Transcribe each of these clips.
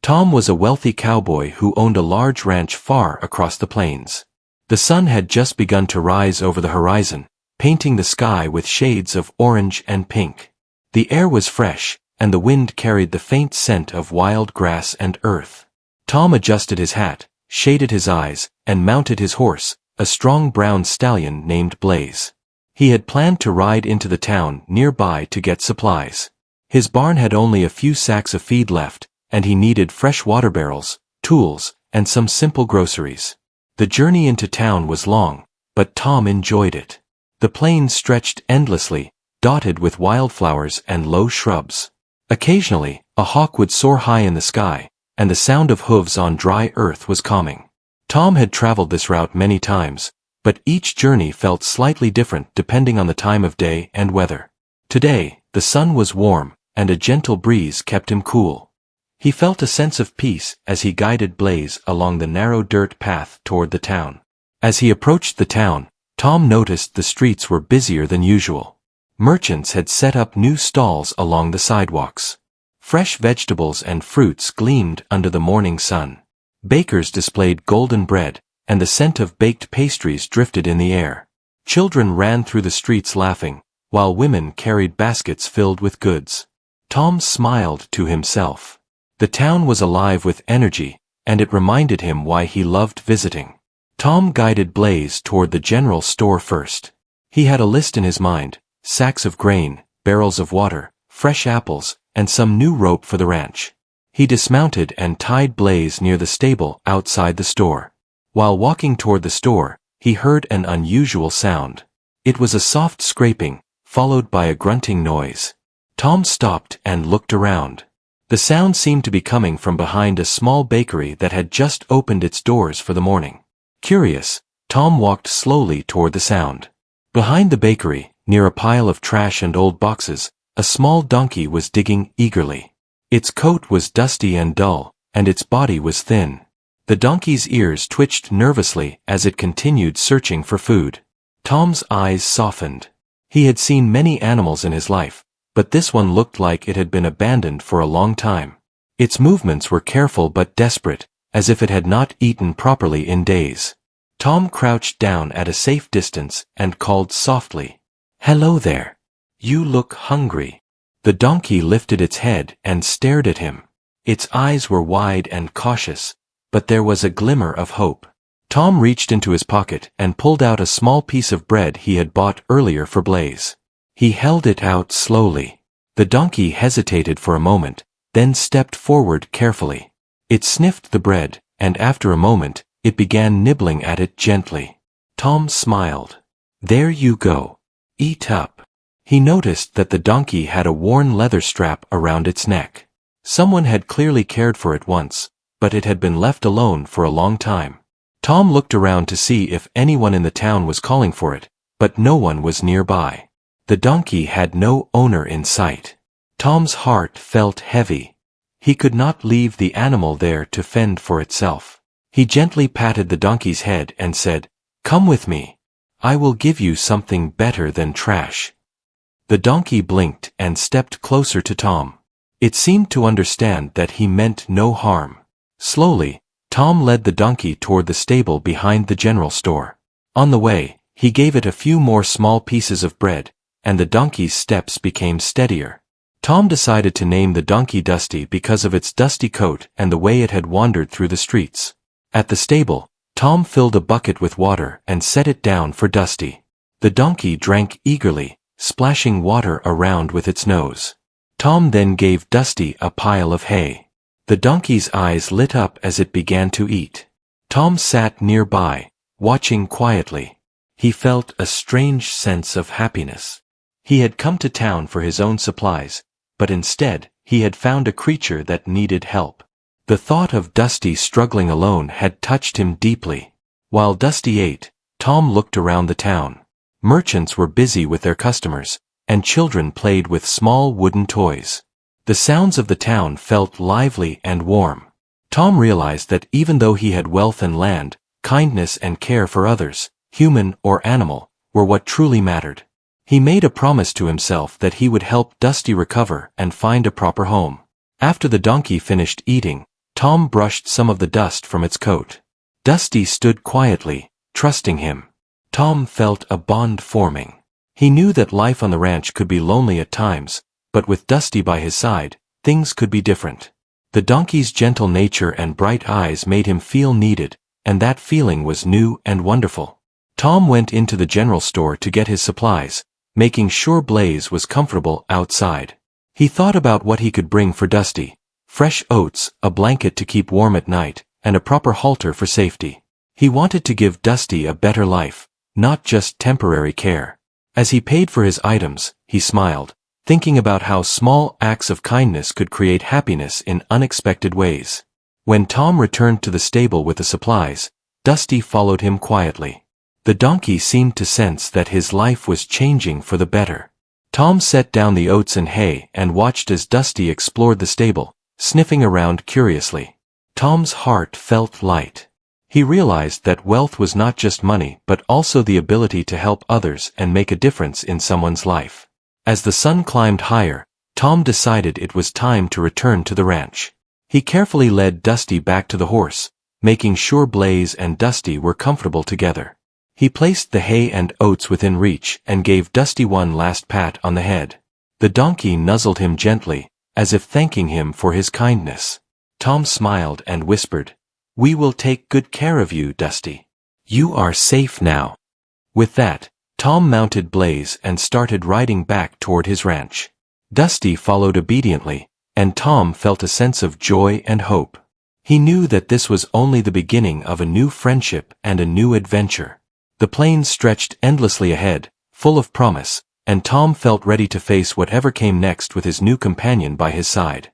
Tom was a wealthy cowboy who owned a large ranch far across the plains. The sun had just begun to rise over the horizon, painting the sky with shades of orange and pink. The air was fresh, and the wind carried the faint scent of wild grass and earth. Tom adjusted his hat, shaded his eyes, and mounted his horse, a strong brown stallion named Blaze. He had planned to ride into the town nearby to get supplies. His barn had only a few sacks of feed left, and he needed fresh water barrels, tools, and some simple groceries. The journey into town was long, but Tom enjoyed it. The plains stretched endlessly, dotted with wildflowers and low shrubs. Occasionally, a hawk would soar high in the sky, and the sound of hooves on dry earth was calming. Tom had traveled this route many times, but each journey felt slightly different depending on the time of day and weather. Today, the sun was warm, and a gentle breeze kept him cool. He felt a sense of peace as he guided Blaze along the narrow dirt path toward the town. As he approached the town, Tom noticed the streets were busier than usual. Merchants had set up new stalls along the sidewalks. Fresh vegetables and fruits gleamed under the morning sun. Bakers displayed golden bread, and the scent of baked pastries drifted in the air. Children ran through the streets laughing, while women carried baskets filled with goods. Tom smiled to himself. The town was alive with energy, and it reminded him why he loved visiting. Tom guided Blaze toward the general store first. He had a list in his mind: sacks of grain, barrels of water, fresh apples, and some new rope for the ranch. He dismounted and tied Blaze near the stable outside the store. While walking toward the store, he heard an unusual sound. It was a soft scraping, followed by a grunting noise. Tom stopped and looked around. The sound seemed to be coming from behind a small bakery that had just opened its doors for the morning. Curious, Tom walked slowly toward the sound. Behind the bakery, near a pile of trash and old boxes, a small donkey was digging eagerly. Its coat was dusty and dull, and its body was thin. The donkey's ears twitched nervously as it continued searching for food. Tom's eyes softened. He had seen many animals in his life, but this one looked like it had been abandoned for a long time. Its movements were careful but desperate, as if it had not eaten properly in days. Tom crouched down at a safe distance and called softly, "Hello there. You look hungry." The donkey lifted its head and stared at him. Its eyes were wide and cautious, but there was a glimmer of hope. Tom reached into his pocket and pulled out a small piece of bread he had bought earlier for Blaze. He held it out slowly. The donkey hesitated for a moment, then stepped forward carefully. It sniffed the bread, and after a moment, it began nibbling at it gently. Tom smiled. "There you go. Eat up." He noticed that the donkey had a worn leather strap around its neck. Someone had clearly cared for it once, but it had been left alone for a long time. Tom looked around to see if anyone in the town was calling for it, but no one was nearby. The donkey had no owner in sight. Tom's heart felt heavy. He could not leave the animal there to fend for itself. He gently patted the donkey's head and said, "Come with me. I will give you something better than trash." The donkey blinked and stepped closer to Tom. It seemed to understand that he meant no harm. Slowly, Tom led the donkey toward the stable behind the general store. On the way, he gave it a few more small pieces of bread, and the donkey's steps became steadier. Tom decided to name the donkey Dusty because of its dusty coat and the way it had wandered through the streets. At the stable, Tom filled a bucket with water and set it down for Dusty. The donkey drank eagerly, splashing water around with its nose. Tom then gave Dusty a pile of hay. The donkey's eyes lit up as it began to eat. Tom sat nearby, watching quietly. He felt a strange sense of happiness. He had come to town for his own supplies, but instead, he had found a creature that needed help. The thought of Dusty struggling alone had touched him deeply. While Dusty ate, Tom looked around the town. Merchants were busy with their customers, and children played with small wooden toys. The sounds of the town felt lively and warm. Tom realized that even though he had wealth and land, kindness and care for others, human or animal, were what truly mattered. He made a promise to himself that he would help Dusty recover and find a proper home. After the donkey finished eating, Tom brushed some of the dust from its coat. Dusty stood quietly, trusting him. Tom felt a bond forming. He knew that life on the ranch could be lonely at times, but with Dusty by his side, things could be different. The donkey's gentle nature and bright eyes made him feel needed, and that feeling was new and wonderful. Tom went into the general store to get his supplies, making sure Blaze was comfortable outside. He thought about what he could bring for Dusty: fresh oats, a blanket to keep warm at night, and a proper halter for safety. He wanted to give Dusty a better life, not just temporary care. As he paid for his items, he smiled, thinking about how small acts of kindness could create happiness in unexpected ways. When Tom returned to the stable with the supplies, Dusty followed him quietly. The donkey seemed to sense that his life was changing for the better. Tom set down the oats and hay and watched as Dusty explored the stable, sniffing around curiously. Tom's heart felt light. He realized that wealth was not just money but also the ability to help others and make a difference in someone's life. As the sun climbed higher, Tom decided it was time to return to the ranch. He carefully led Dusty back to the horse, making sure Blaze and Dusty were comfortable together. He placed the hay and oats within reach and gave Dusty one last pat on the head. The donkey nuzzled him gently, as if thanking him for his kindness. Tom smiled and whispered, "We will take good care of you, Dusty. You are safe now." With that, Tom mounted Blaze and started riding back toward his ranch. Dusty followed obediently, and Tom felt a sense of joy and hope. He knew that this was only the beginning of a new friendship and a new adventure. The plains stretched endlessly ahead, full of promise, and Tom felt ready to face whatever came next with his new companion by his side.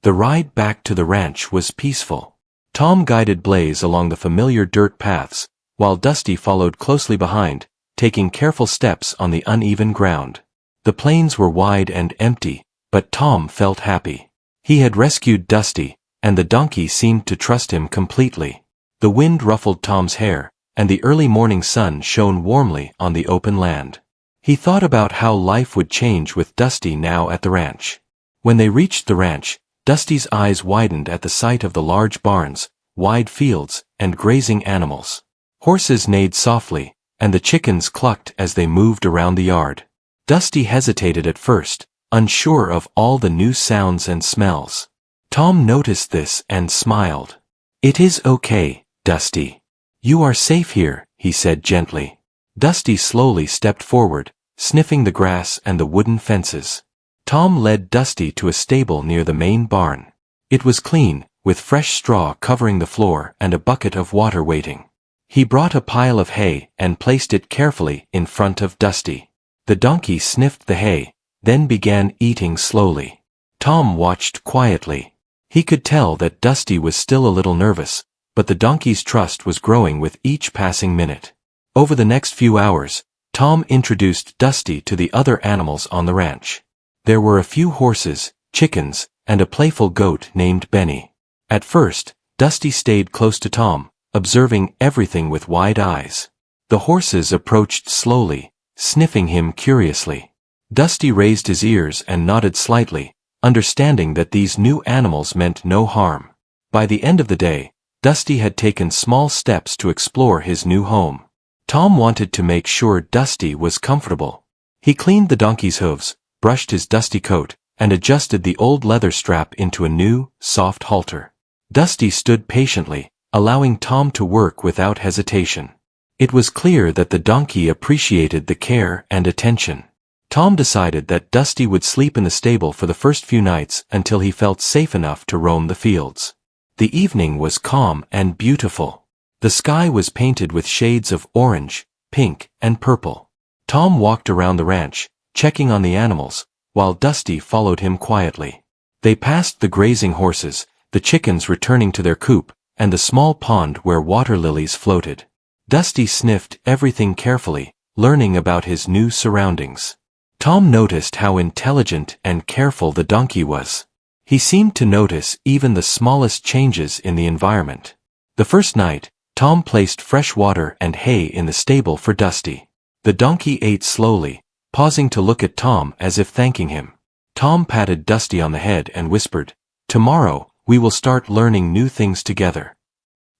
The ride back to the ranch was peaceful. Tom guided Blaze along the familiar dirt paths, while Dusty followed closely behind, taking careful steps on the uneven ground. The plains were wide and empty, but Tom felt happy. He had rescued Dusty, and the donkey seemed to trust him completely. The wind ruffled Tom's hair, and the early morning sun shone warmly on the open land. He thought about how life would change with Dusty now at the ranch. When they reached the ranch, Dusty's eyes widened at the sight of the large barns, wide fields, and grazing animals. Horses neighed softly, and the chickens clucked as they moved around the yard. Dusty hesitated at first, unsure of all the new sounds and smells. Tom noticed this and smiled. "It is okay, Dusty. You are safe here," he said gently. Dusty slowly stepped forward, sniffing the grass and the wooden fences. Tom led Dusty to a stable near the main barn. It was clean, with fresh straw covering the floor and a bucket of water waiting. He brought a pile of hay and placed it carefully in front of Dusty. The donkey sniffed the hay, then began eating slowly. Tom watched quietly. He could tell that Dusty was still a little nervous, but the donkey's trust was growing with each passing minute. Over the next few hours, Tom introduced Dusty to the other animals on the ranch. There were a few horses, chickens, and a playful goat named Benny. At first, Dusty stayed close to Tom, observing everything with wide eyes. The horses approached slowly, sniffing him curiously. Dusty raised his ears and nodded slightly, understanding that these new animals meant no harm. By the end of the day, Dusty had taken small steps to explore his new home. Tom wanted to make sure Dusty was comfortable. He cleaned the donkey's hooves, brushed his dusty coat, and adjusted the old leather strap into a new, soft halter. Dusty stood patiently, allowing Tom to work without hesitation. It was clear that the donkey appreciated the care and attention. Tom decided that Dusty would sleep in the stable for the first few nights until he felt safe enough to roam the fields. The evening was calm and beautiful. The sky was painted with shades of orange, pink, and purple. Tom walked around the ranch, checking on the animals, while Dusty followed him quietly. They passed the grazing horses, the chickens returning to their coop, and the small pond where water lilies floated. Dusty sniffed everything carefully, learning about his new surroundings. Tom noticed how intelligent and careful the donkey was. He seemed to notice even the smallest changes in the environment. The first night, Tom placed fresh water and hay in the stable for Dusty. The donkey ate slowly, pausing to look at Tom as if thanking him. Tom patted Dusty on the head and whispered, "Tomorrow, We will start learning new things together."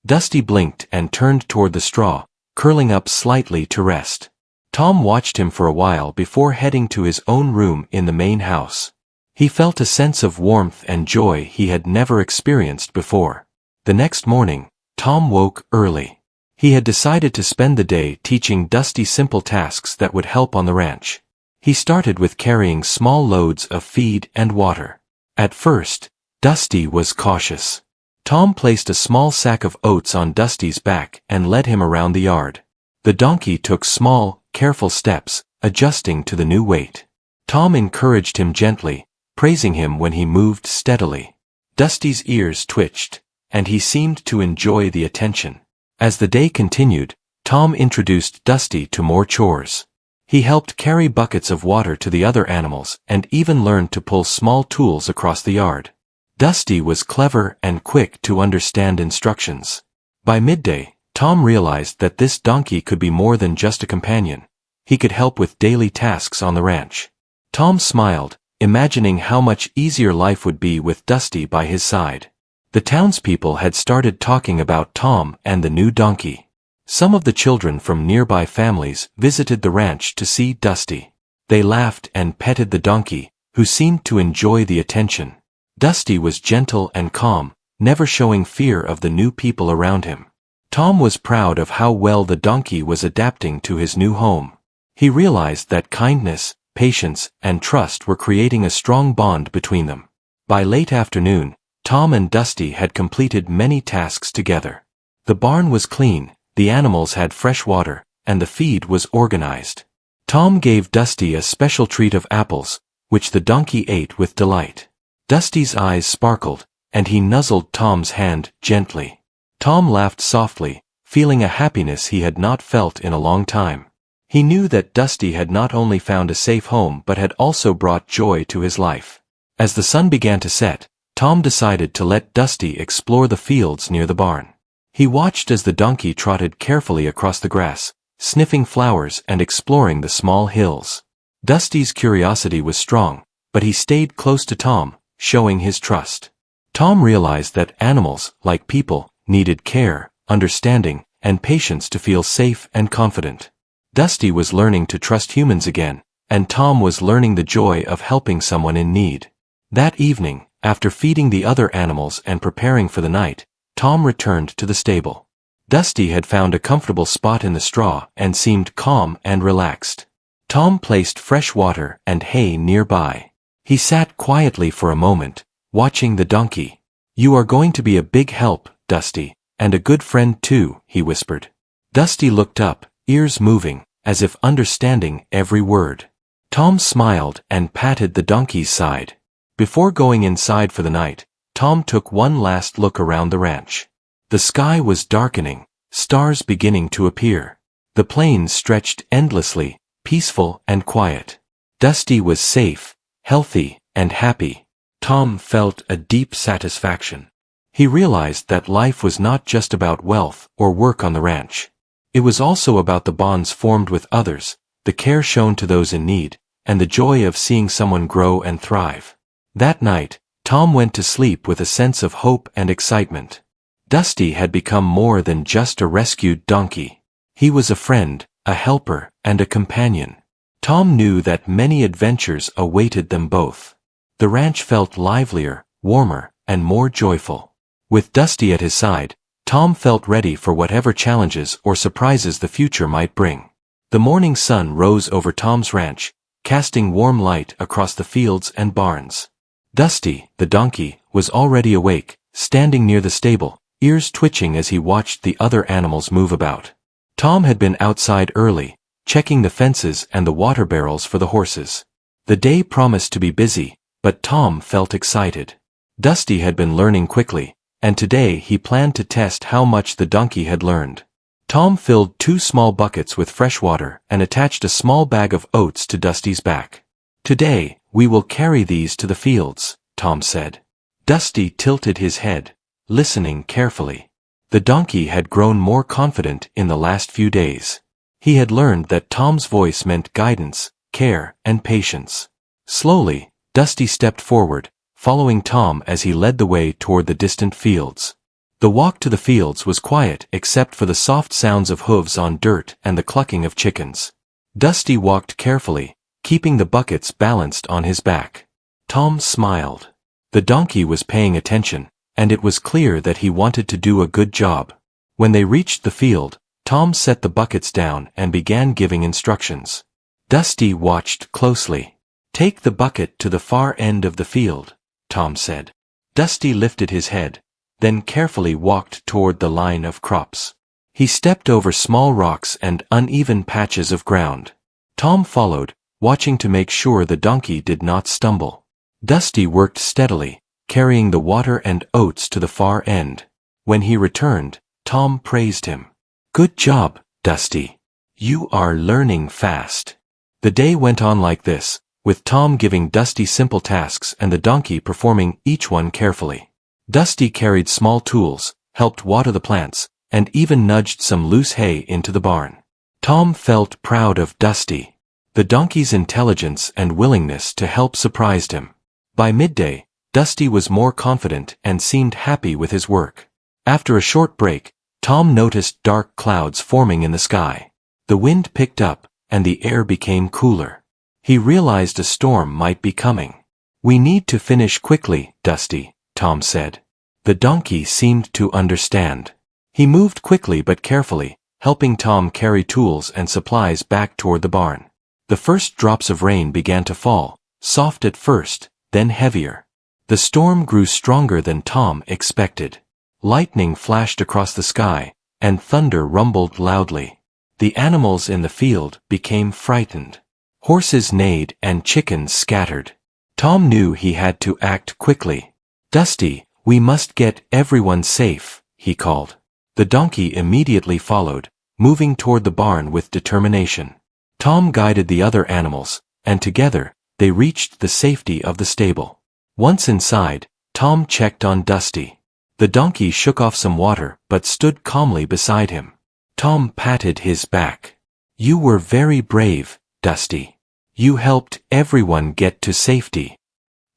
Dusty blinked and turned toward the straw, curling up slightly to rest. Tom watched him for a while before heading to his own room in the main house. He felt a sense of warmth and joy he had never experienced before. The next morning, Tom woke early. He had decided to spend the day teaching Dusty simple tasks that would help on the ranch. He started with carrying small loads of feed and water. At first, Dusty was cautious. Tom placed a small sack of oats on Dusty's back and led him around the yard. The donkey took small, careful steps, adjusting to the new weight. Tom encouraged him gently, praising him when he moved steadily. Dusty's ears twitched, and he seemed to enjoy the attention. As the day continued, Tom introduced Dusty to more chores. He helped carry buckets of water to the other animals and even learned to pull small tools across the yard. Dusty was clever and quick to understand instructions. By midday, Tom realized that this donkey could be more than just a companion. He could help with daily tasks on the ranch. Tom smiled, imagining how much easier life would be with Dusty by his side. The townspeople had started talking about Tom and the new donkey. Some of the children from nearby families visited the ranch to see Dusty. They laughed and petted the donkey, who seemed to enjoy the attention. Dusty was gentle and calm, never showing fear of the new people around him. Tom was proud of how well the donkey was adapting to his new home. He realized that kindness, patience, and trust were creating a strong bond between them. By late afternoon, Tom and Dusty had completed many tasks together. The barn was clean, the animals had fresh water, and the feed was organized. Tom gave Dusty a special treat of apples, which the donkey ate with delight. Dusty's eyes sparkled, and he nuzzled Tom's hand gently. Tom laughed softly, feeling a happiness he had not felt in a long time. He knew that Dusty had not only found a safe home but had also brought joy to his life. As the sun began to set, Tom decided to let Dusty explore the fields near the barn. He watched as the donkey trotted carefully across the grass, sniffing flowers and exploring the small hills. Dusty's curiosity was strong, but he stayed close to Tom, showing his trust. Tom realized that animals, like people, needed care, understanding, and patience to feel safe and confident. Dusty was learning to trust humans again, and Tom was learning the joy of helping someone in need. That evening, after feeding the other animals and preparing for the night, Tom returned to the stable. Dusty had found a comfortable spot in the straw and seemed calm and relaxed. Tom placed fresh water and hay nearby. He sat quietly for a moment, watching the donkey. "You are going to be a big help, Dusty, and a good friend too," he whispered. Dusty looked up, ears moving, as if understanding every word. Tom smiled and patted the donkey's side. Before going inside for the night, Tom took one last look around the ranch. The sky was darkening, stars beginning to appear. The plains stretched endlessly, peaceful and quiet. Dusty was safe, healthy, and happy. Tom felt a deep satisfaction. He realized that life was not just about wealth or work on the ranch. It was also about the bonds formed with others, the care shown to those in need, and the joy of seeing someone grow and thrive. That night, Tom went to sleep with a sense of hope and excitement. Dusty had become more than just a rescued donkey. He was a friend, a helper, and a companion. Tom knew that many adventures awaited them both. The ranch felt livelier, warmer, and more joyful. With Dusty at his side, Tom felt ready for whatever challenges or surprises the future might bring. The morning sun rose over Tom's ranch, casting warm light across the fields and barns. Dusty, the donkey, was already awake, standing near the stable, ears twitching as he watched the other animals move about. Tom had been outside early, checking the fences and the water barrels for the horses. The day promised to be busy, but Tom felt excited. Dusty had been learning quickly, and today he planned to test how much the donkey had learned. Tom filled 2 small buckets with fresh water and attached a small bag of oats to Dusty's back. "Today, we will carry these to the fields," Tom said. Dusty tilted his head, listening carefully. The donkey had grown more confident in the last few days. He had learned that Tom's voice meant guidance, care, and patience. Slowly, Dusty stepped forward, following Tom as he led the way toward the distant fields. The walk to the fields was quiet except for the soft sounds of hooves on dirt and the clucking of chickens. Dusty walked carefully, keeping the buckets balanced on his back. Tom smiled. The donkey was paying attention, and it was clear that he wanted to do a good job. When they reached the field, Tom set the buckets down and began giving instructions. Dusty watched closely. "Take the bucket to the far end of the field," Tom said. Dusty lifted his head, then carefully walked toward the line of crops. He stepped over small rocks and uneven patches of ground. Tom followed, watching to make sure the donkey did not stumble. Dusty worked steadily, carrying the water and oats to the far end. When he returned, Tom praised him. "Good job, Dusty. You are learning fast." The day went on like this, with Tom giving Dusty simple tasks and the donkey performing each one carefully. Dusty carried small tools, helped water the plants, and even nudged some loose hay into the barn. Tom felt proud of Dusty. The donkey's intelligence and willingness to help surprised him. By midday, Dusty was more confident and seemed happy with his work. After a short break, Tom noticed dark clouds forming in the sky. The wind picked up, and the air became cooler. He realized a storm might be coming. "We need to finish quickly, Dusty," Tom said. The donkey seemed to understand. He moved quickly but carefully, helping Tom carry tools and supplies back toward the barn. The first drops of rain began to fall, soft at first, then heavier. The storm grew stronger than Tom expected. Lightning flashed across the sky, and thunder rumbled loudly. The animals in the field became frightened. Horses neighed and chickens scattered. Tom knew he had to act quickly. "Dusty, we must get everyone safe," he called. The donkey immediately followed, moving toward the barn with determination. Tom guided the other animals, and together, they reached the safety of the stable. Once inside, Tom checked on Dusty. The donkey shook off some water but stood calmly beside him. Tom patted his back. "You were very brave, Dusty. You helped everyone get to safety."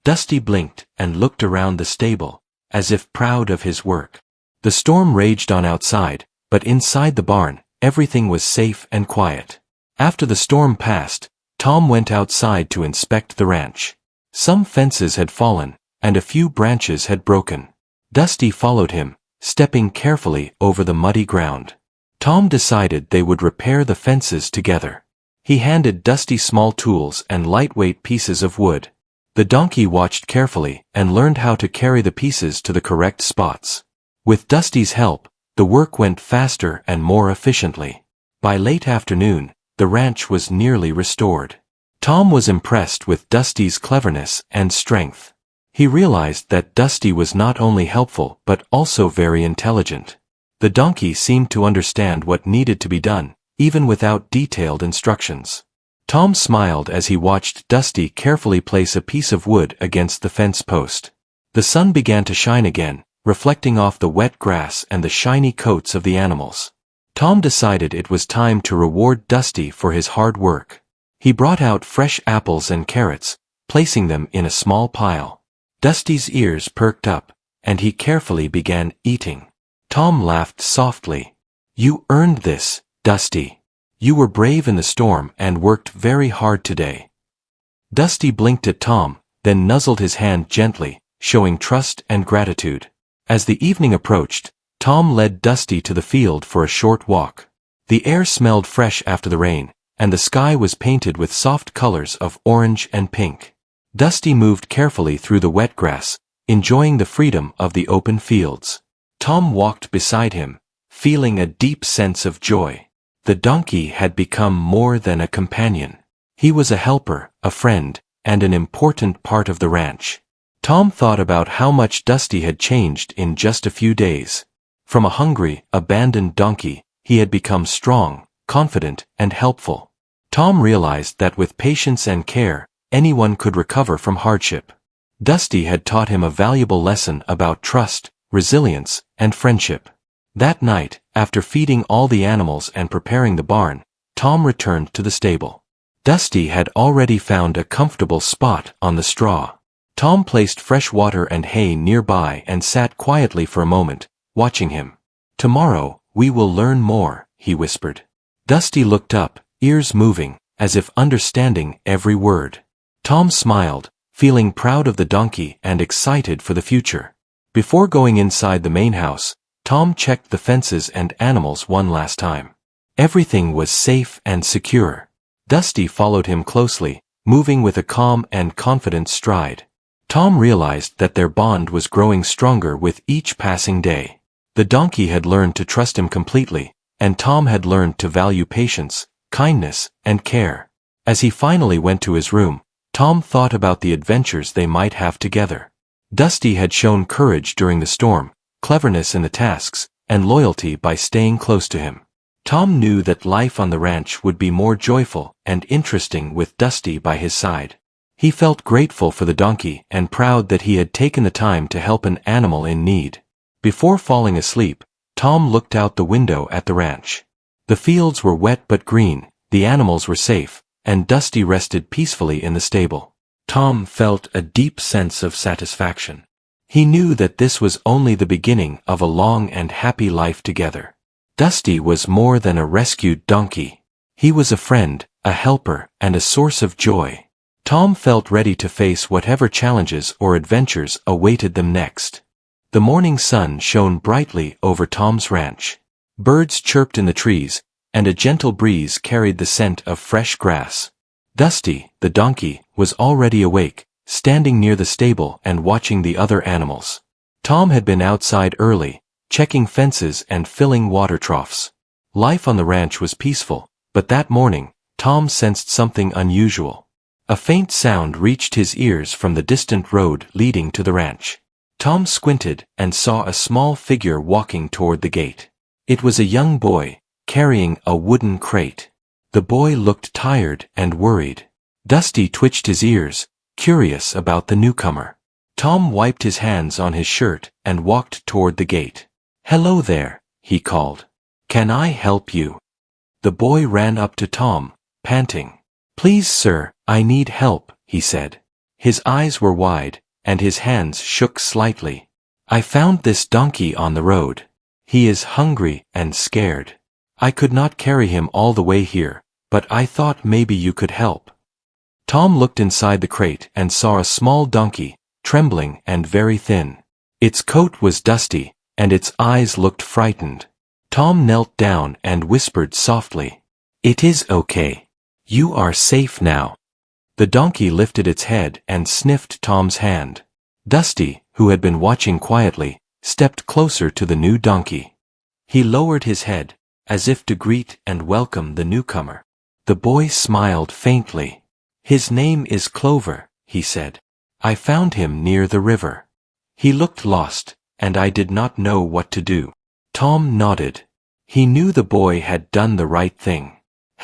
Dusty blinked and looked around the stable, as if proud of his work. The storm raged on outside, but inside the barn, everything was safe and quiet. After the storm passed, Tom went outside to inspect the ranch. Some fences had fallen, and a few branches had broken. Dusty followed him, stepping carefully over the muddy ground. Tom decided they would repair the fences together. He handed Dusty small tools and lightweight pieces of wood. The donkey watched carefully and learned how to carry the pieces to the correct spots. With Dusty's help, the work went faster and more efficiently. By late afternoon, the ranch was nearly restored. Tom was impressed with Dusty's cleverness and strength. He realized that Dusty was not only helpful but also very intelligent. The donkey seemed to understand what needed to be done, even without detailed instructions. Tom smiled as he watched Dusty carefully place a piece of wood against the fence post. The sun began to shine again, reflecting off the wet grass and the shiny coats of the animals. Tom decided it was time to reward Dusty for his hard work. He brought out fresh apples and carrots, placing them in a small pile. Dusty's ears perked up, and he carefully began eating. Tom laughed softly. "You earned this, Dusty. You were brave in the storm and worked very hard today." Dusty blinked at Tom, then nuzzled his hand gently, showing trust and gratitude. As the evening approached, Tom led Dusty to the field for a short walk. The air smelled fresh after the rain, and the sky was painted with soft colors of orange and pink. Dusty moved carefully through the wet grass, enjoying the freedom of the open fields. Tom walked beside him, feeling a deep sense of joy. The donkey had become more than a companion. He was a helper, a friend, and an important part of the ranch. Tom thought about how much Dusty had changed in just a few days. From a hungry, abandoned donkey, he had become strong, confident, and helpful. Tom realized that with patience and care, anyone could recover from hardship. Dusty had taught him a valuable lesson about trust, resilience, and friendship. That night, after feeding all the animals and preparing the barn, Tom returned to the stable. Dusty had already found a comfortable spot on the straw. Tom placed fresh water and hay nearby and sat quietly for a moment, watching him. "Tomorrow, we will learn more," he whispered. Dusty looked up, ears moving, as if understanding every word. Tom smiled, feeling proud of the donkey and excited for the future. Before going inside the main house, Tom checked the fences and animals one last time. Everything was safe and secure. Dusty followed him closely, moving with a calm and confident stride. Tom realized that their bond was growing stronger with each passing day. The donkey had learned to trust him completely, and Tom had learned to value patience, kindness, and care. As he finally went to his room, Tom thought about the adventures they might have together. Dusty had shown courage during the storm, cleverness in the tasks, and loyalty by staying close to him. Tom knew that life on the ranch would be more joyful and interesting with Dusty by his side. He felt grateful for the donkey and proud that he had taken the time to help an animal in need. Before falling asleep, Tom looked out the window at the ranch. The fields were wet but green, the animals were safe, and Dusty rested peacefully in the stable. Tom felt a deep sense of satisfaction. He knew that this was only the beginning of a long and happy life together. Dusty was more than a rescued donkey. He was a friend, a helper, and a source of joy. Tom felt ready to face whatever challenges or adventures awaited them next. The morning sun shone brightly over Tom's ranch. Birds chirped in the trees, and a gentle breeze carried the scent of fresh grass. Dusty, the donkey, was already awake, standing near the stable and watching the other animals. Tom had been outside early, checking fences and filling water troughs. Life on the ranch was peaceful, but that morning, Tom sensed something unusual. A faint sound reached his ears from the distant road leading to the ranch. Tom squinted and saw a small figure walking toward the gate. It was a young boy, carrying a wooden crate. The boy looked tired and worried. Dusty twitched his ears, curious about the newcomer. Tom wiped his hands on his shirt and walked toward the gate. "Hello there," he called. "Can I help you?" The boy ran up to Tom, panting. "Please, sir, I need help," he said. His eyes were wide, and his hands shook slightly. "I found this donkey on the road. He is hungry and scared. I could not carry him all the way here, but I thought maybe you could help." Tom looked inside the crate and saw a small donkey, trembling and very thin. Its coat was dusty, and its eyes looked frightened. Tom knelt down and whispered softly, "It is okay. You are safe now." The donkey lifted its head and sniffed Tom's hand. Dusty, who had been watching quietly, stepped closer to the new donkey. He lowered his head, as if to greet and welcome the newcomer. The boy smiled faintly. "His name is Clover," he said. "I found him near the river. He looked lost, and I did not know what to do." Tom nodded. He knew the boy had done the right thing.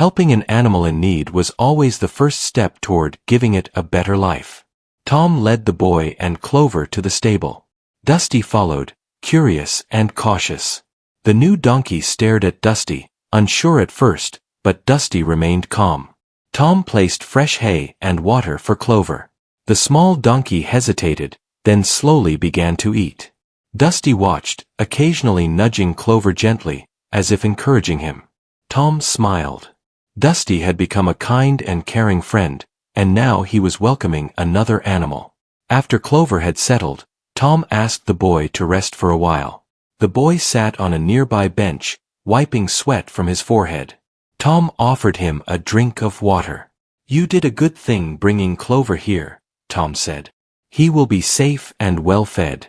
Helping an animal in need was always the first step toward giving it a better life. Tom led the boy and Clover to the stable. Dusty followed, curious and cautious. The new donkey stared at Dusty, unsure at first, but Dusty remained calm. Tom placed fresh hay and water for Clover. The small donkey hesitated, then slowly began to eat. Dusty watched, occasionally nudging Clover gently, as if encouraging him. Tom smiled. Dusty had become a kind and caring friend, and now he was welcoming another animal. After Clover had settled, Tom asked the boy to rest for a while. The boy sat on a nearby bench, wiping sweat from his forehead. Tom offered him a drink of water. "You did a good thing bringing Clover here," Tom said. "He will be safe and well fed."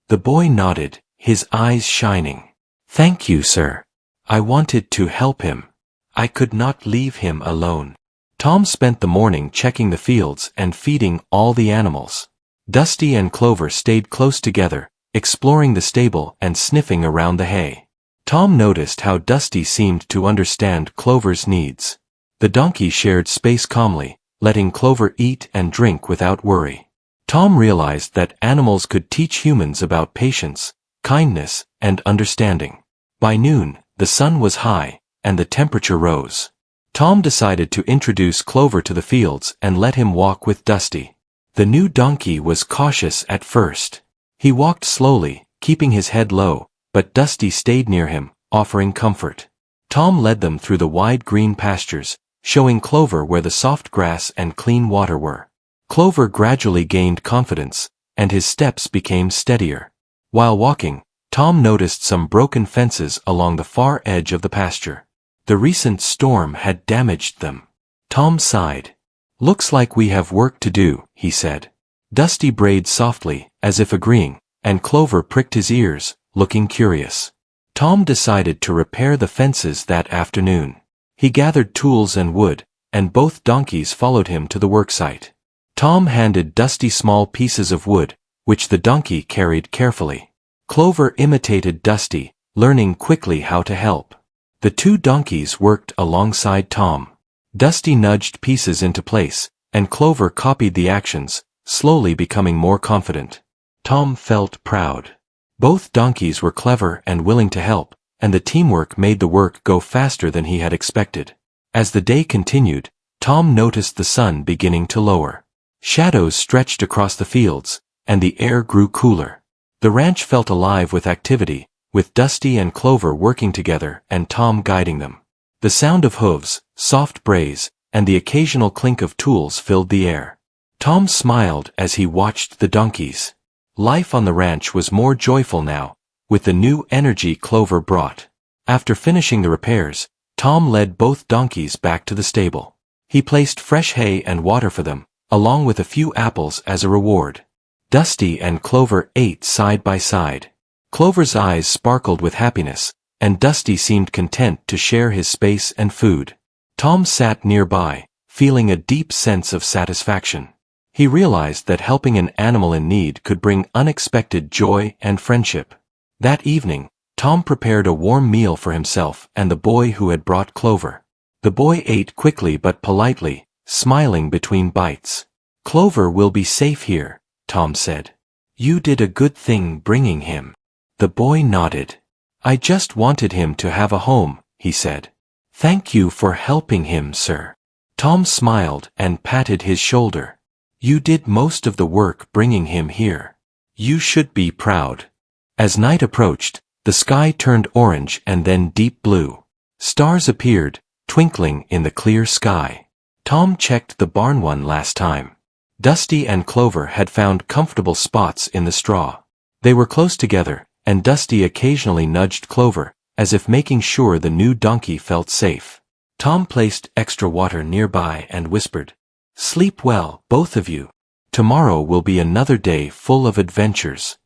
The boy nodded, his eyes shining. "Thank you, sir. I wanted to help him. I could not leave him alone." Tom spent the morning checking the fields and feeding all the animals. Dusty and Clover stayed close together, exploring the stable and sniffing around the hay. Tom noticed how Dusty seemed to understand Clover's needs. The donkey shared space calmly, letting Clover eat and drink without worry. Tom realized that animals could teach humans about patience, kindness, and understanding. By noon, the sun was high, and the temperature rose. Tom decided to introduce Clover to the fields and let him walk with Dusty. The new donkey was cautious at first. He walked slowly, keeping his head low, but Dusty stayed near him, offering comfort. Tom led them through the wide green pastures, showing Clover where the soft grass and clean water were. Clover gradually gained confidence, and his steps became steadier. While walking, Tom noticed some broken fences along the far edge of the pasture. The recent storm had damaged them. Tom sighed. "Looks like we have work to do," he said. Dusty brayed softly, as if agreeing, and Clover pricked his ears, looking curious. Tom decided to repair the fences that afternoon. He gathered tools and wood, and both donkeys followed him to the worksite. Tom handed Dusty small pieces of wood, which the donkey carried carefully. Clover imitated Dusty, learning quickly how to help. The two donkeys worked alongside Tom. Dusty nudged pieces into place, and Clover copied the actions, slowly becoming more confident. Tom felt proud. Both donkeys were clever and willing to help, and the teamwork made the work go faster than he had expected. As the day continued, Tom noticed the sun beginning to lower. Shadows stretched across the fields, and the air grew cooler. The ranch felt alive with activity, with Dusty and Clover working together and Tom guiding them. The sound of hooves, soft brays, and the occasional clink of tools filled the air. Tom smiled as he watched the donkeys. Life on the ranch was more joyful now, with the new energy Clover brought. After finishing the repairs, Tom led both donkeys back to the stable. He placed fresh hay and water for them, along with a few apples as a reward. Dusty and Clover ate side by side. Clover's eyes sparkled with happiness, and Dusty seemed content to share his space and food. Tom sat nearby, feeling a deep sense of satisfaction. He realized that helping an animal in need could bring unexpected joy and friendship. That evening, Tom prepared a warm meal for himself and the boy who had brought Clover. The boy ate quickly but politely, smiling between bites. "Clover will be safe here," Tom said. "You did a good thing bringing him." The boy nodded. "I just wanted him to have a home," he said. "Thank you for helping him, sir." Tom smiled and patted his shoulder. "You did most of the work bringing him here. You should be proud." As night approached, the sky turned orange and then deep blue. Stars appeared, twinkling in the clear sky. Tom checked the barn one last time. Dusty and Clover had found comfortable spots in the straw. They were close together, and Dusty occasionally nudged Clover, as if making sure the new donkey felt safe. Tom placed extra water nearby and whispered, "Sleep well, both of you. Tomorrow will be another day full of adventures."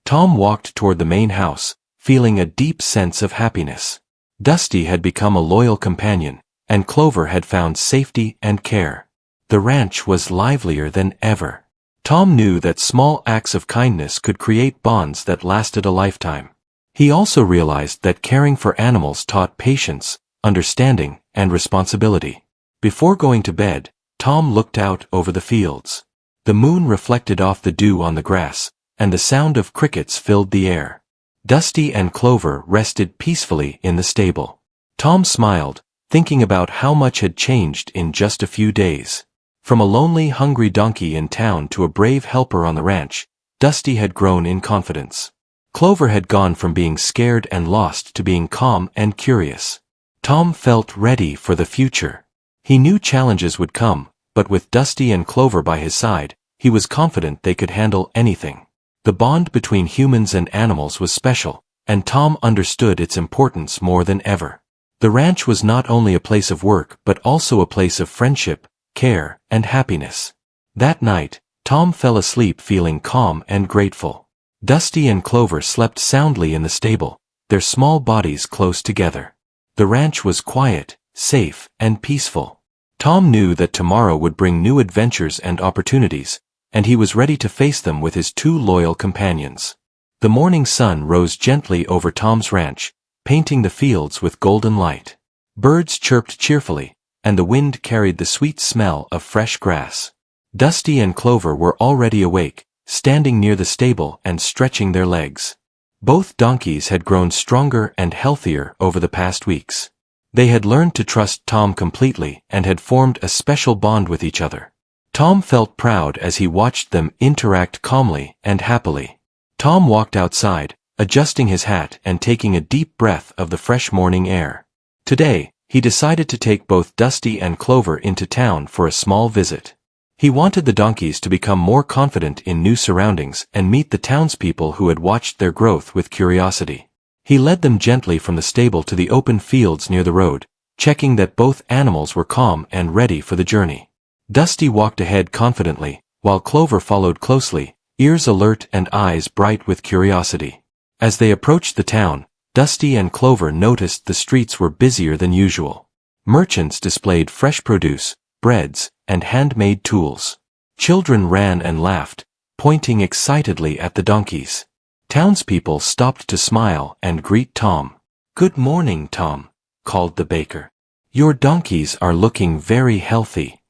Tom walked toward the main house, feeling a deep sense of happiness. Dusty had become a loyal companion, and Clover had found safety and care. The ranch was livelier than ever. Tom knew that small acts of kindness could create bonds that lasted a lifetime. He also realized that caring for animals taught patience, understanding, and responsibility. Before going to bed, Tom looked out over the fields. The moon reflected off the dew on the grass, and the sound of crickets filled the air. Dusty and Clover rested peacefully in the stable. Tom smiled, thinking about how much had changed in just a few days. From a lonely, hungry donkey in town to a brave helper on the ranch, Dusty had grown in confidence. Clover had gone from being scared and lost to being calm and curious. Tom felt ready for the future. He knew challenges would come, but with Dusty and Clover by his side, he was confident they could handle anything. The bond between humans and animals was special, and Tom understood its importance more than ever. The ranch was not only a place of work but also a place of friendship, care, and happiness. That night, Tom fell asleep feeling calm and grateful. Dusty and Clover slept soundly in the stable, their small bodies close together. The ranch was quiet, safe, and peaceful. Tom knew that tomorrow would bring new adventures and opportunities, and he was ready to face them with his two loyal companions. The morning sun rose gently over Tom's ranch, painting the fields with golden light. Birds chirped cheerfully, and the wind carried the sweet smell of fresh grass. Dusty and Clover were already awake, standing near the stable and stretching their legs. Both donkeys had grown stronger and healthier over the past weeks. They had learned to trust Tom completely and had formed a special bond with each other. Tom felt proud as he watched them interact calmly and happily. Tom walked outside, adjusting his hat and taking a deep breath of the fresh morning air. Today, he decided to take both Dusty and Clover into town for a small visit. He wanted the donkeys to become more confident in new surroundings and meet the townspeople who had watched their growth with curiosity. He led them gently from the stable to the open fields near the road, checking that both animals were calm and ready for the journey. Dusty walked ahead confidently, while Clover followed closely, ears alert and eyes bright with curiosity. As they approached the town, Dusty and Clover noticed the streets were busier than usual. Merchants displayed fresh produce, breads, and handmade tools. Children ran and laughed, pointing excitedly at the donkeys. Townspeople stopped to smile and greet Tom. "Good morning, Tom," called the baker. "Your donkeys are looking very healthy."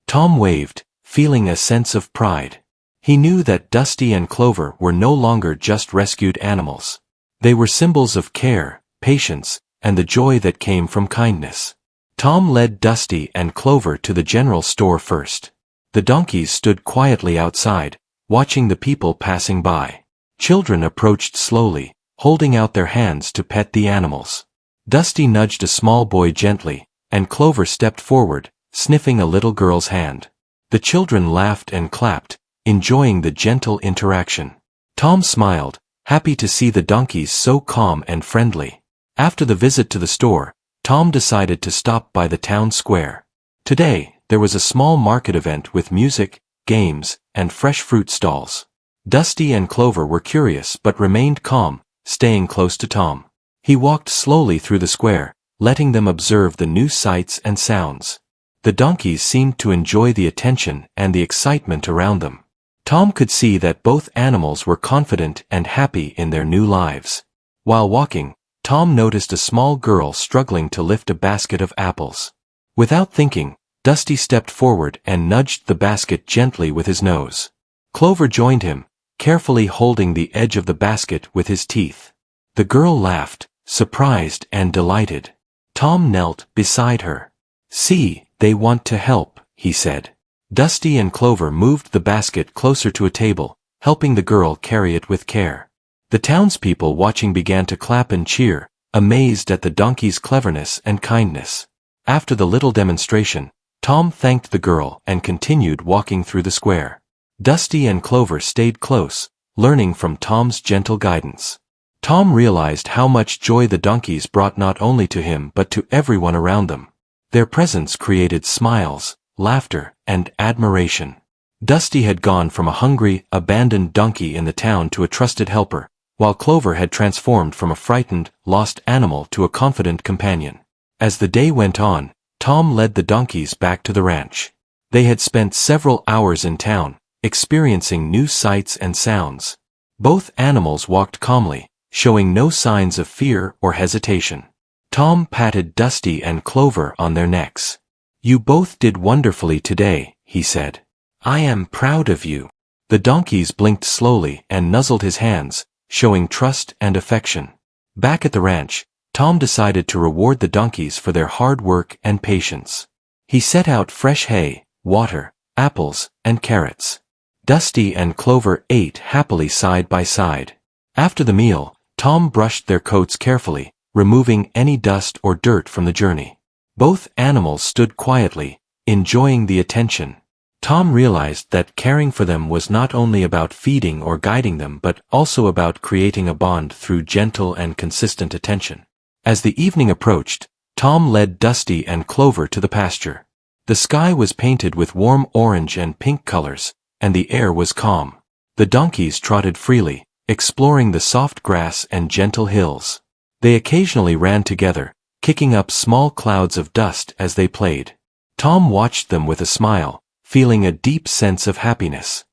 Tom waved, feeling a sense of pride. He knew that Dusty and Clover were no longer just rescued animals. They were symbols of care, patience, and the joy that came from kindness. Tom led Dusty and Clover to the general store first. The donkeys stood quietly outside, watching the people passing by. Children approached slowly, holding out their hands to pet the animals. Dusty nudged a small boy gently, and Clover stepped forward, sniffing a little girl's hand. The children laughed and clapped, enjoying the gentle interaction. Tom smiled, happy to see the donkeys so calm and friendly. After the visit to the store, Tom decided to stop by the town square. Today, there was a small market event with music, games, and fresh fruit stalls. Dusty and Clover were curious but remained calm, staying close to Tom. He walked slowly through the square, letting them observe the new sights and sounds. The donkeys seemed to enjoy the attention and the excitement around them. Tom could see that both animals were confident and happy in their new lives. While walking, Tom noticed a small girl struggling to lift a basket of apples. Without thinking, Dusty stepped forward and nudged the basket gently with his nose. Clover joined him, carefully holding the edge of the basket with his teeth. The girl laughed, surprised and delighted. Tom knelt beside her. "See, they want to help," he said. Dusty and Clover moved the basket closer to a table, helping the girl carry it with care. The townspeople watching began to clap and cheer, amazed at the donkey's cleverness and kindness. After the little demonstration, Tom thanked the girl and continued walking through the square. Dusty and Clover stayed close, learning from Tom's gentle guidance. Tom realized how much joy the donkeys brought not only to him but to everyone around them. Their presence created smiles, laughter, and admiration. Dusty had gone from a hungry, abandoned donkey in the town to a trusted helper, while Clover had transformed from a frightened, lost animal to a confident companion. As the day went on, Tom led the donkeys back to the ranch. They had spent several hours in town, experiencing new sights and sounds. Both animals walked calmly, showing no signs of fear or hesitation. Tom patted Dusty and Clover on their necks. "You both did wonderfully today," he said. "I am proud of you." The donkeys blinked slowly and nuzzled his hands, showing trust and affection. Back at the ranch, Tom decided to reward the donkeys for their hard work and patience. He set out fresh hay, water, apples, and carrots. Dusty and Clover ate happily side by side. After the meal, Tom brushed their coats carefully, removing any dust or dirt from the journey. Both animals stood quietly, enjoying the attention. Tom realized that caring for them was not only about feeding or guiding them but also about creating a bond through gentle and consistent attention. As the evening approached, Tom led Dusty and Clover to the pasture. The sky was painted with warm orange and pink colors, and the air was calm. The donkeys trotted freely, exploring the soft grass and gentle hills. They occasionally ran together, kicking up small clouds of dust as they played. Tom watched them with a smile, feeling a deep sense of happiness.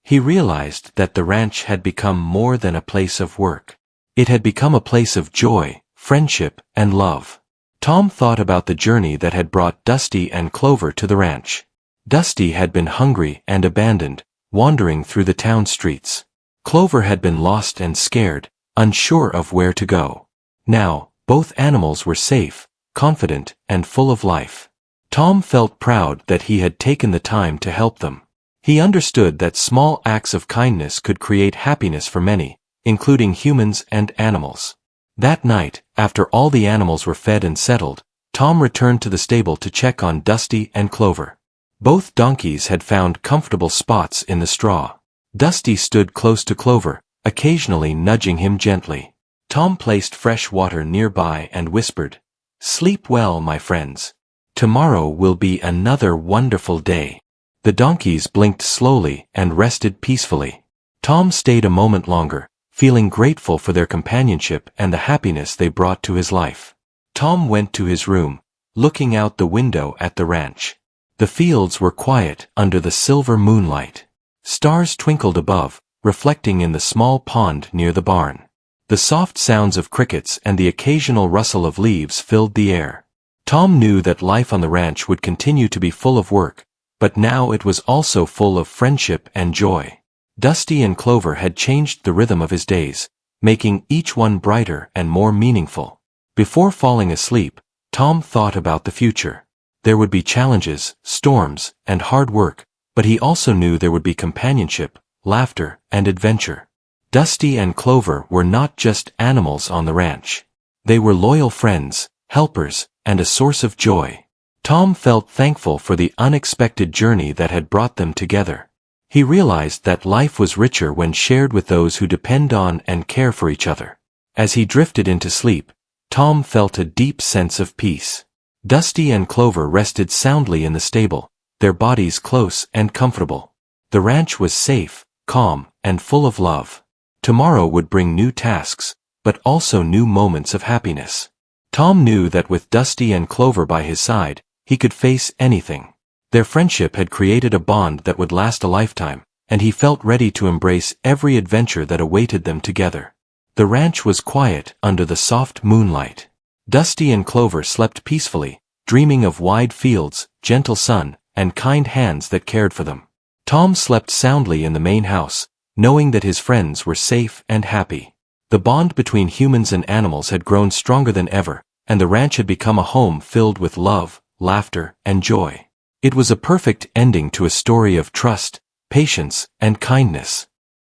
He realized that the ranch had become more than a place of work. It had become a place of joy, friendship, and love. Tom thought about the journey that had brought Dusty and Clover to the ranch. Dusty had been hungry and abandoned, wandering through the town streets. Clover had been lost and scared, unsure of where to go. Now, both animals were safe, confident, and full of life. Tom felt proud that he had taken the time to help them. He understood that small acts of kindness could create happiness for many, including humans and animals. That night, after all the animals were fed and settled, Tom returned to the stable to check on Dusty and Clover. Both donkeys had found comfortable spots in the straw. Dusty stood close to Clover, occasionally nudging him gently. Tom placed fresh water nearby and whispered, "Sleep well, my friends. Tomorrow will be another wonderful day." The donkeys blinked slowly and rested peacefully. Tom stayed a moment longer, feeling grateful for their companionship and the happiness they brought to his life. Tom went to his room, looking out the window at the ranch. The fields were quiet under the silver moonlight. Stars twinkled above, reflecting in the small pond near the barn. The soft sounds of crickets and the occasional rustle of leaves filled the air. Tom knew that life on the ranch would continue to be full of work, but now it was also full of friendship and joy. Dusty and Clover had changed the rhythm of his days, making each one brighter and more meaningful. Before falling asleep, Tom thought about the future. There would be challenges, storms, and hard work, but he also knew there would be companionship, laughter, and adventure. Dusty and Clover were not just animals on the ranch. They were loyal friends, helpers, and a source of joy. Tom felt thankful for the unexpected journey that had brought them together. He realized that life was richer when shared with those who depend on and care for each other. As he drifted into sleep, Tom felt a deep sense of peace. Dusty and Clover rested soundly in the stable, their bodies close and comfortable. The ranch was safe, calm, and full of love. Tomorrow would bring new tasks, but also new moments of happiness. Tom knew that with Dusty and Clover by his side, he could face anything. Their friendship had created a bond that would last a lifetime, and he felt ready to embrace every adventure that awaited them together. The ranch was quiet under the soft moonlight. Dusty and Clover slept peacefully, dreaming of wide fields, gentle sun, and kind hands that cared for them. Tom slept soundly in the main house, knowing that his friends were safe and happy. The bond between humans and animals had grown stronger than ever, and the ranch had become a home filled with love, laughter, and joy. It was a perfect ending to a story of trust, patience, and kindness.